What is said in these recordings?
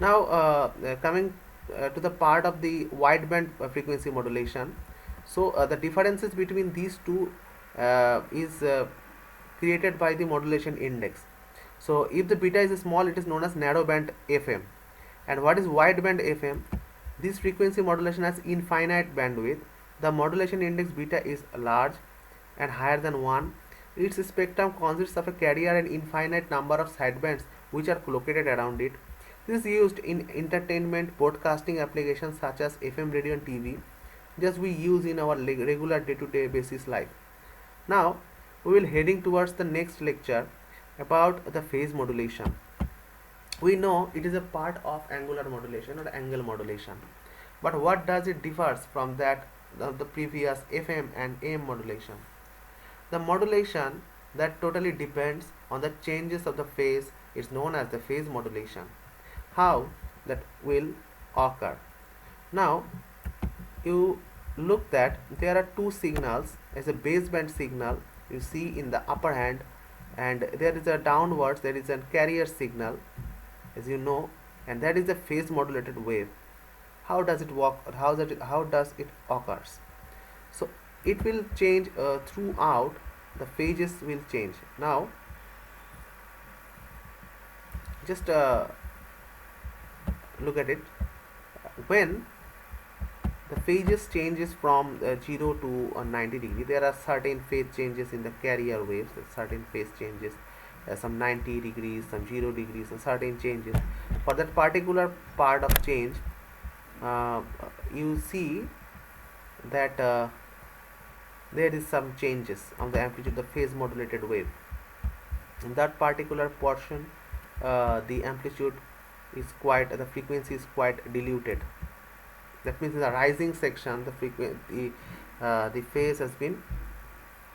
Now, coming to the part of the wideband frequency modulation. So, the differences between these two is created by the modulation index. So, if the beta is small, it is known as narrowband FM. And what is wideband FM? This frequency modulation has infinite bandwidth. The modulation index beta is large and higher than 1. Its spectrum consists of a carrier and infinite number of sidebands which are located around it. This is used in entertainment broadcasting applications such as FM radio and TV, just we use in our regular day-to-day basis life. Now we will heading towards the next lecture about the phase modulation. We know it is a part of angular modulation or angle modulation, but what does it differs from that of the previous FM and AM modulation? The modulation that totally depends on the changes of the phase is known as the phase modulation. How that will occur? Now you look that there are two signals as a baseband signal you see in the upper hand, and there is a downwards, there is a carrier signal, as you know, and that is a phase modulated wave. How does it work, or how does it occurs? So it will change throughout, the phases will change. Now just look at it. When the phases changes from 0 to 90 degree, there are certain phase changes in the carrier waves, certain phase changes, some 90 degrees, some 0 degrees, and certain changes. For that particular part of change, you see that there is some changes on the amplitude of the phase modulated wave. In that particular portion, the amplitude is quite, the frequency is quite diluted. That means in the rising section, the phase has been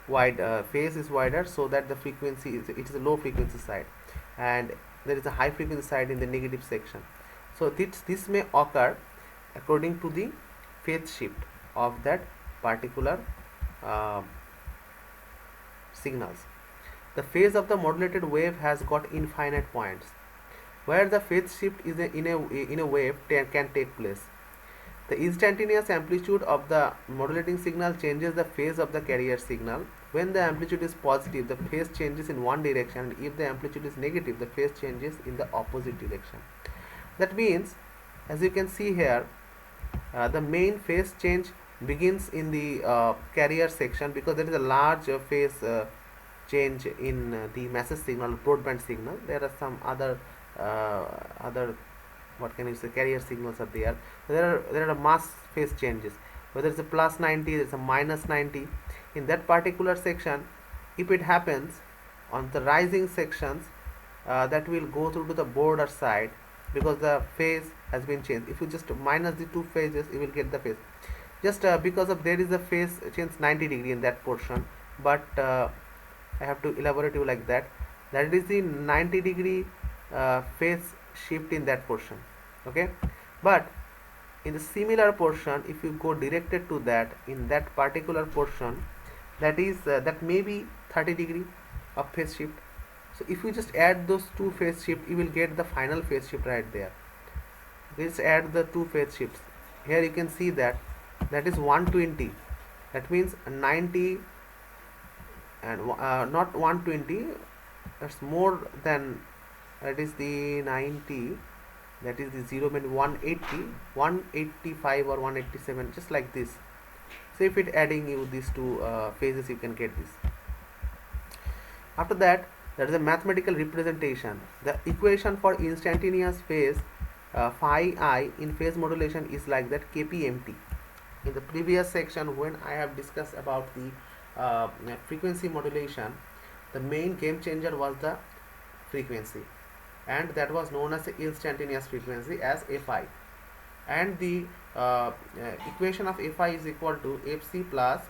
wide, phase is wider, so that the frequency is, it is a low frequency side, and there is a high frequency side in the negative section. So this may occur according to the phase shift of that particular signals. The phase of the modulated wave has got infinite points where the phase shift is in a wave can take place. The instantaneous amplitude of the modulating signal changes the phase of the carrier signal. When the amplitude is positive, the phase changes in one direction, and if the amplitude is negative, the phase changes in the opposite direction. That means, as you can see here, the main phase change begins in the carrier section, because there is a large phase change in the message signal, broadband signal. There are some other what can you say, carrier signals are there. There are mass phase changes, whether it's a plus 90, there's a minus 90. In that particular section, if it happens on the rising sections, that will go through to the border side, because the phase has been changed. If you just minus the two phases, you will get the phase, just because of there is a phase change 90 degree in that portion. But I have to elaborate you like that, that is the 90 degree phase shift in that portion. Okay, but in the similar portion, if you go directed to that, in that particular portion, that is that may be 30 degree of phase shift. So if you just add those two phase shift, you will get the final phase shift right there. Let's add the two phase shifts. Here you can see that that is 120. That means 90 and not 120, that's more than, that is the 90, that is the 0 means 180, 185 or 187, just like this. So if it adding you these two phases, you can get this. After that, there is a mathematical representation. The equation for instantaneous phase phi I in phase modulation is like that, kpmt. In the previous section, when I have discussed about the frequency modulation, the main game changer was the frequency, and that was known as the instantaneous frequency as fi, and the equation of fi is equal to fc plus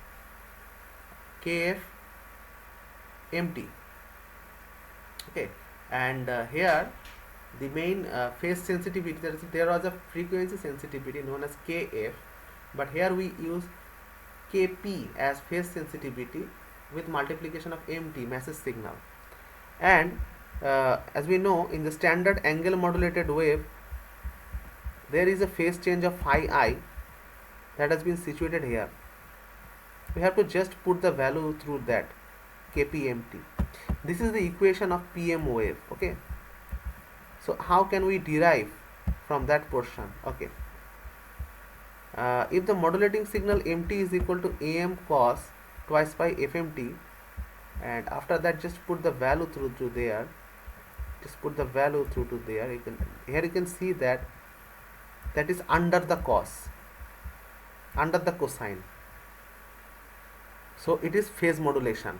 kf mt. Okay, and here the main phase sensitivity, there was a frequency sensitivity known as kf, but here we use kp as phase sensitivity with multiplication of mt, message signal. And as we know, in the standard angle modulated wave, there is a phase change of phi I that has been situated here. We have to just put the value through that kpmt. This is the equation of PM wave. Okay, so how can we derive from that portion? Okay, if the modulating signal mt is equal to am cos twice by fmt, and after that just put the value through to there, just put the value through to there. You can, here you can see that that is under the cos, under the cosine, so it is phase modulation.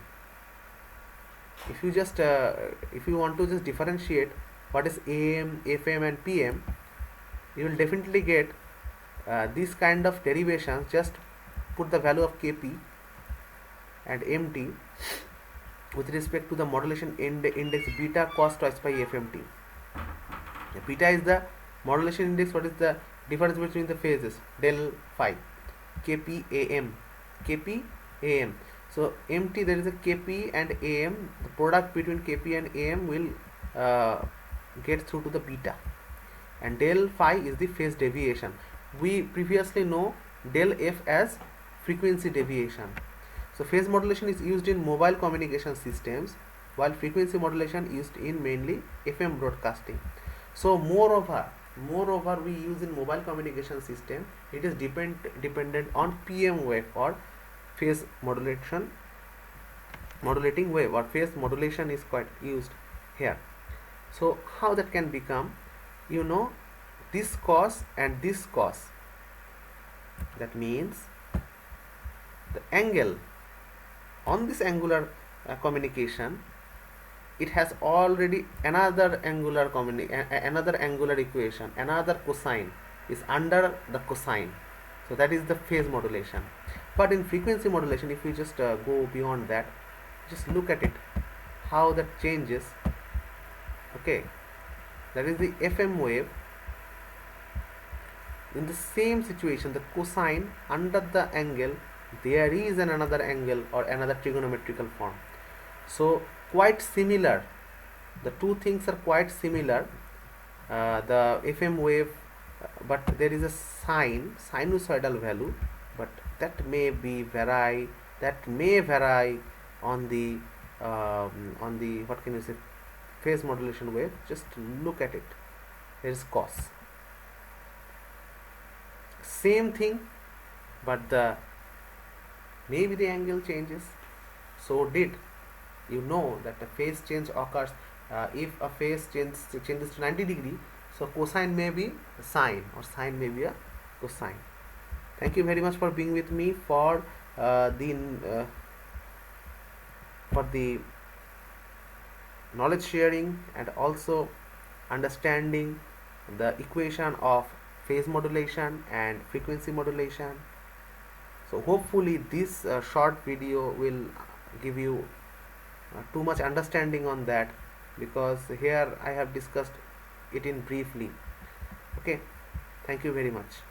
If you just if you want to just differentiate what is am, fm and pm, you will definitely get this kind of derivations. Just put the value of kp and mt with respect to the modulation index beta cos twice by fmt. Beta is the modulation index. What is the difference between the phases? Del phi, kp am, kp am. So mt, there is a kp and am. The product between kp and am will get through to the beta, and del phi is the phase deviation. We previously know del f as frequency deviation. So phase modulation is used in mobile communication systems, while frequency modulation used in mainly FM broadcasting. So moreover we use in mobile communication system, it is dependent on PM wave or phase modulating wave, or phase modulation is quite used here. So how that can become? You know, this cos and this cos, that means the angle on this angular communication, it has already another angular equation, another cosine is under the cosine. So that is the phase modulation. But in frequency modulation, if we just go beyond that, just look at it, how that changes. Okay, that is the FM wave. In the same situation, the cosine under the angle, there is another angle or another trigonometrical form. So quite similar, the two things are quite similar. The FM wave, but there is a sinusoidal value, but that may vary on the what can you say, phase modulation wave. Just look at it, there is cos, same thing, but maybe the angle changes. So did you know that the phase change occurs if a phase changes to 90 degree, so cosine may be a sine or sine may be a cosine. Thank you very much for being with me for the knowledge sharing and also understanding the equation of phase modulation and frequency modulation. So hopefully this short video will give you too much understanding on that, because here I have discussed it in briefly. Okay, thank you very much.